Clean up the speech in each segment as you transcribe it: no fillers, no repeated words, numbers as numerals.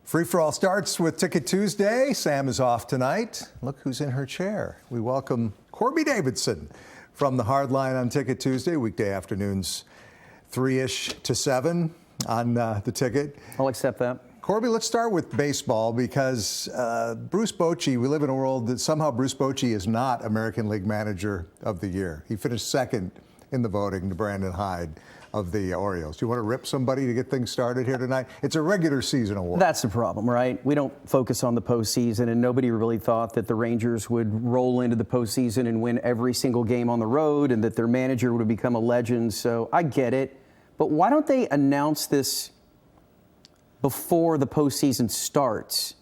Free for all starts with Ticket Tuesday. Sam is off tonight. Look who's in her chair. We welcome Corby Davidson from the Hard Line on Ticket Tuesday, weekday afternoons, 3-ish to 7 on the Ticket. I'll accept that. Corby, let's start with baseball because Bruce Bochy, we live in a world that somehow Bruce Bochy is not American League Manager of the Year. He finished second in the voting to Brandon Hyde of the Orioles. Do you want to rip somebody to get things started here tonight? It's a regular season award. That's the problem, right? We don't focus on the postseason, and nobody really thought that the Rangers would roll into the postseason and win every single game on the road and that their manager would become a legend. So I get it. But why don't they announce this before the postseason starts?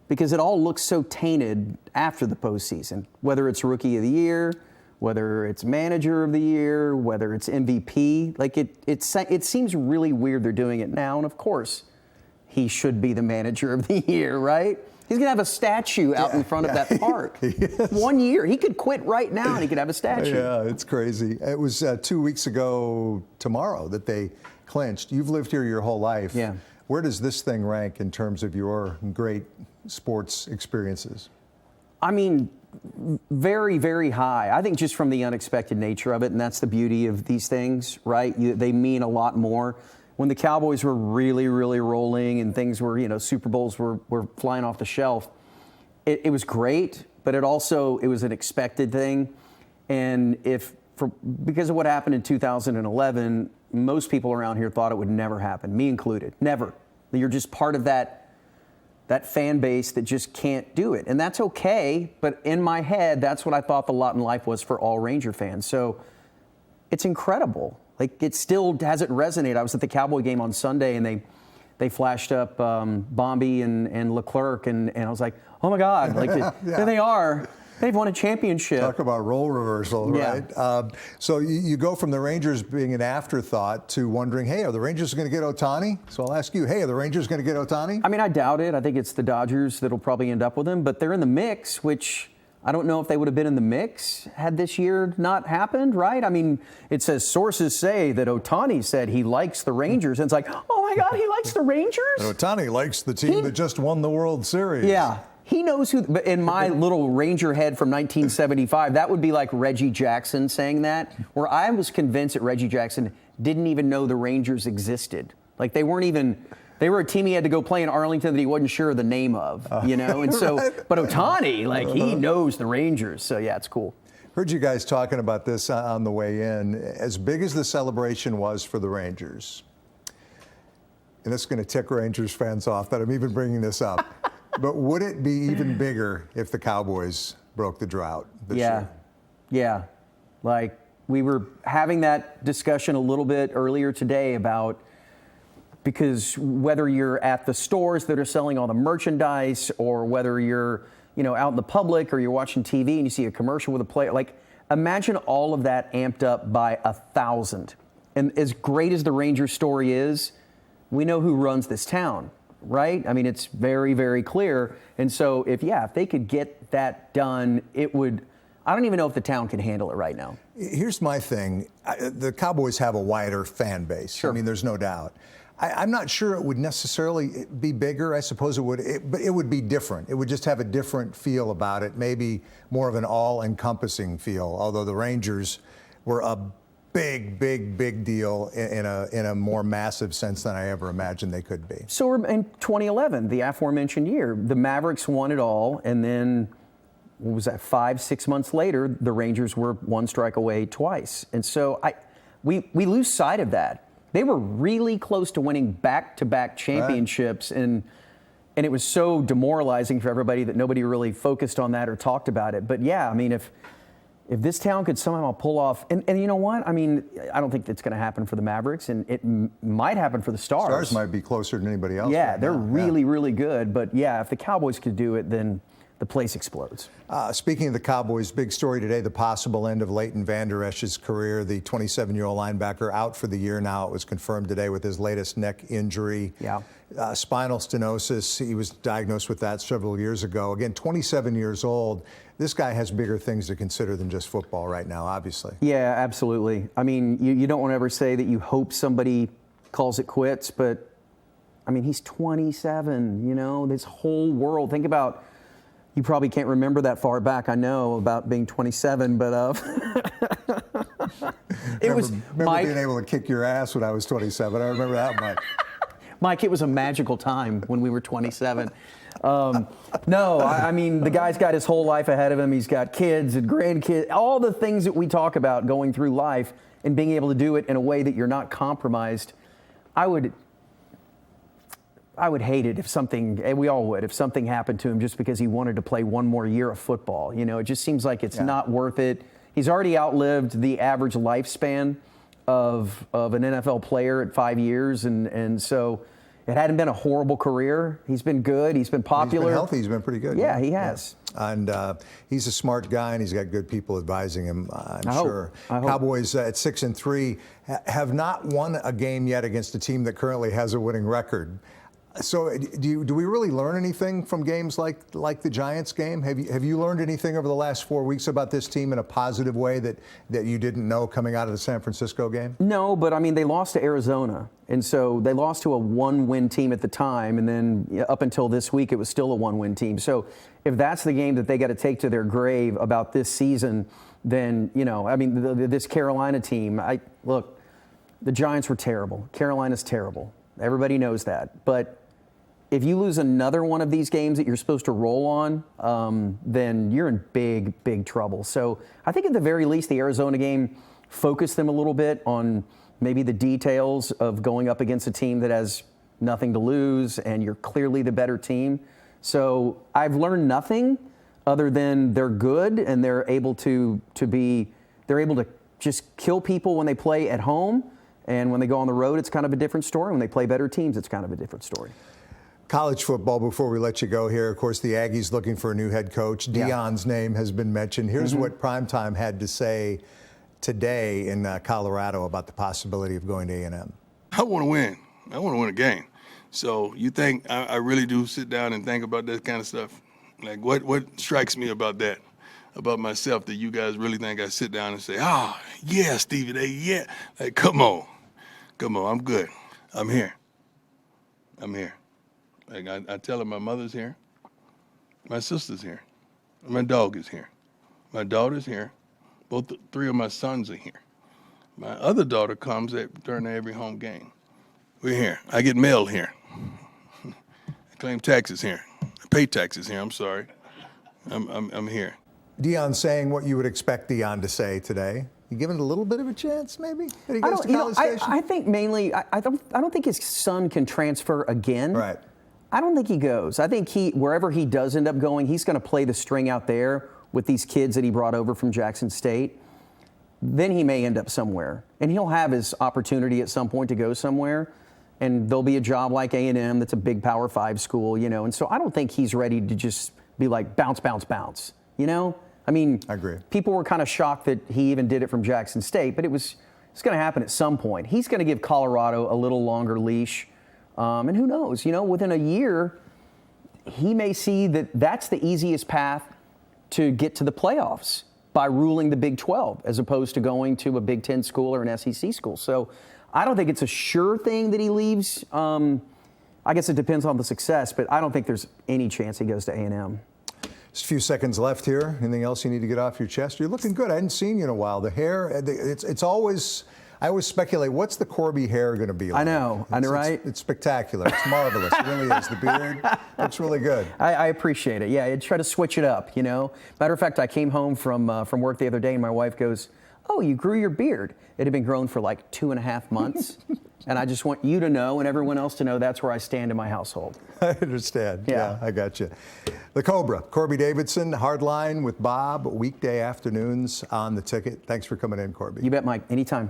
Because it all looks so tainted after the postseason, whether it's Rookie of the Year, whether it's Manager of the Year, whether it's MVP. Like it seems really weird they're doing it now. And of course, he should be the Manager of the Year, right? He's going to have a statue out in front of that park. 1 year. He could quit right now and he could have a statue. Yeah, it's crazy. It was 2 weeks ago tomorrow that they clinched. You've lived here your whole life. Yeah. Where does this thing rank in terms of your great sports experiences? I mean, very, very high. I think just from the unexpected nature of it, and that's the beauty of these things, right? They mean a lot more. When the Cowboys were really, really rolling and things were, Super Bowls were flying off the shelf, it was great, but it was an expected thing. And because of what happened in 2011, most people around here thought it would never happen, me included. Never. You're just part of that fan base that just can't do it. And that's okay, but in my head, that's what I thought the lot in life was for all Ranger fans. So it's incredible. Like, it still hasn't resonated. I was at the Cowboy game on Sunday, and they flashed up Bombi and Leclerc, and I was like, oh my God, like there they are. They've won a championship. Talk about role reversal, right? Yeah. So you go from the Rangers being an afterthought to wondering, hey, are the Rangers going to get Ohtani? So I'll ask you, hey, are the Rangers going to get Ohtani? I mean, I doubt it. I think it's the Dodgers that'll probably end up with him, but they're in the mix, which I don't know if they would have been in the mix had this year not happened, right? I mean, it says sources say that Ohtani said he likes the Rangers, and it's like, oh my God, he likes the Rangers? And Ohtani likes the team that just won the World Series. Yeah. He knows who, but in my little Ranger head from 1975, that would be like Reggie Jackson saying that, where I was convinced that Reggie Jackson didn't even know the Rangers existed. Like they were a team he had to go play in Arlington that he wasn't sure of the name of, And so, right. But Ohtani, like he knows the Rangers. So yeah, it's cool. Heard you guys talking about this on the way in. As big as the celebration was for the Rangers, and this is going to tick Rangers fans off that I'm even bringing this up. But would it be even bigger if the Cowboys broke the drought this year? Yeah. Like, we were having that discussion a little bit earlier today about, because whether you're at the stores that are selling all the merchandise or whether you're, out in the public or you're watching TV and you see a commercial with a player, like, imagine all of that amped up by 1,000. And as great as the Rangers story is, we know who runs this town. Right? I mean, it's very, very clear. And so if they could get that done, it would, I don't even know if the town can handle it right now. Here's my thing. The Cowboys have a wider fan base. Sure. I mean, there's no doubt. I'm not sure it would necessarily be bigger. I suppose it would, but it would be different. It would just have a different feel about it, maybe more of an all-encompassing feel, although the Rangers were a big deal in a more massive sense than I ever imagined they could be. So in 2011, the aforementioned year, the Mavericks won it all, and then what was that, 5-6 months later, the Rangers were one strike away twice. And so we lose sight of that. They were really close to winning back-to-back championships, right. and it was so demoralizing for everybody that nobody really focused on that or talked about it. But yeah, I mean, if this town could somehow pull off, and you know what? I mean, I don't think it's going to happen for the Mavericks, and it might happen for the Stars. Stars might be closer than anybody else. Yeah, they're really good. But yeah, if the Cowboys could do it, then the place explodes. Speaking of the Cowboys, big story today, the possible end of Leighton Vander Esch's career, the 27-year-old linebacker out for the year now. It was confirmed today with his latest neck injury. Yeah. Spinal stenosis. He was diagnosed with that several years ago. Again, 27 years old. This guy has bigger things to consider than just football right now, obviously. Yeah, absolutely. I mean, you don't want to ever say that you hope somebody calls it quits, but I mean, he's 27, you know, this whole world. Think about, you probably can't remember that far back, I know, about being 27, but it was Mike, being able to kick your ass when I was 27. I remember that much. Mike, it was a magical time when we were 27. No, I mean, the guy's got his whole life ahead of him. He's got kids and grandkids, all the things that we talk about going through life and being able to do it in a way that you're not compromised. I would hate it if something, and we all would, if something happened to him just because he wanted to play one more year of football. You know, it just seems like it's not worth it. He's already outlived the average lifespan of an NFL player at 5 years, and so it hadn't been a horrible career. He's been good. He's been popular. He's been healthy. He's been pretty good. Yeah, he has. Yeah. And he's a smart guy, and he's got good people advising him, I'm sure. Cowboys at 6-3 have not won a game yet against a team that currently has a winning record. So do we really learn anything from games like the Giants game? Have you learned anything over the last 4 weeks about this team in a positive way that you didn't know coming out of the San Francisco game? No, but I mean, they lost to Arizona. And so they lost to a one-win team at the time. And then up until this week, it was still a one-win team. So if that's the game that they got to take to their grave about this season, then, you know, I mean, this Carolina team, look, the Giants were terrible. Carolina's terrible. Everybody knows that. But if you lose another one of these games that you're supposed to roll on, then you're in big, big trouble. So I think at the very least, the Arizona game focused them a little bit on maybe the details of going up against a team that has nothing to lose and you're clearly the better team. So I've learned nothing other than they're good and they're able to just kill people when they play at home. And when they go on the road, it's kind of a different story. When they play better teams, it's kind of a different story. College football, before we let you go here, of course, the Aggies looking for a new head coach. Deion's name has been mentioned. Here's what Primetime had to say today in Colorado about the possibility of going to A&M. I want to win. I want to win a game. So you think I really do sit down and think about that kind of stuff? Like what strikes me about that, about myself, that you guys really think I sit down and say, yeah, Stevie, yeah. Like, come on, I'm good. I'm here. Like I tell her my mother's here, my sister's here, my dog is here, my daughter's here, three of my sons are here. My other daughter comes during every home game. We're here. I get mail here. I claim taxes here. I pay taxes here. I'm sorry. I'm here. Deion saying what you would expect Deion to say today. You give it a little bit of a chance, maybe, that he goes to College Station? I think mainly, I don't think his son can transfer again. Right. I don't think he goes. I think wherever he does end up going, he's going to play the string out there with these kids that he brought over from Jackson State. Then he may end up somewhere, and he'll have his opportunity at some point to go somewhere. And there'll be a job like A&M that's a big Power 5 school, you know. And so I don't think he's ready to just be like bounce, bounce, bounce. You know, I mean, I agree. People were kind of shocked that he even did it from Jackson State, but it's going to happen at some point. He's going to give Colorado a little longer leash. And who knows, you know, within a year, he may see that that's the easiest path to get to the playoffs by ruling the Big 12 as opposed to going to a Big 10 school or an SEC school. So I don't think it's a sure thing that he leaves. I guess it depends on the success, but I don't think there's any chance he goes to A&M. Just a few seconds left here. Anything else you need to get off your chest? You're looking good. I hadn't seen you in a while. The hair, it's always... I always speculate, what's the Corby hair going to be like? I know, right? It's spectacular. It's marvelous. It really is. The beard looks really good. I appreciate it. Yeah, I try to switch it up, you know. Matter of fact, I came home from work the other day, and my wife goes, "Oh, you grew your beard." It had been grown for like 2.5 months. And I just want you to know and everyone else to know that's where I stand in my household. I understand. Yeah, I got you. The Cobra, Corby Davidson, Hardline with Bob, weekday afternoons on the Ticket. Thanks for coming in, Corby. You bet, Mike. Anytime.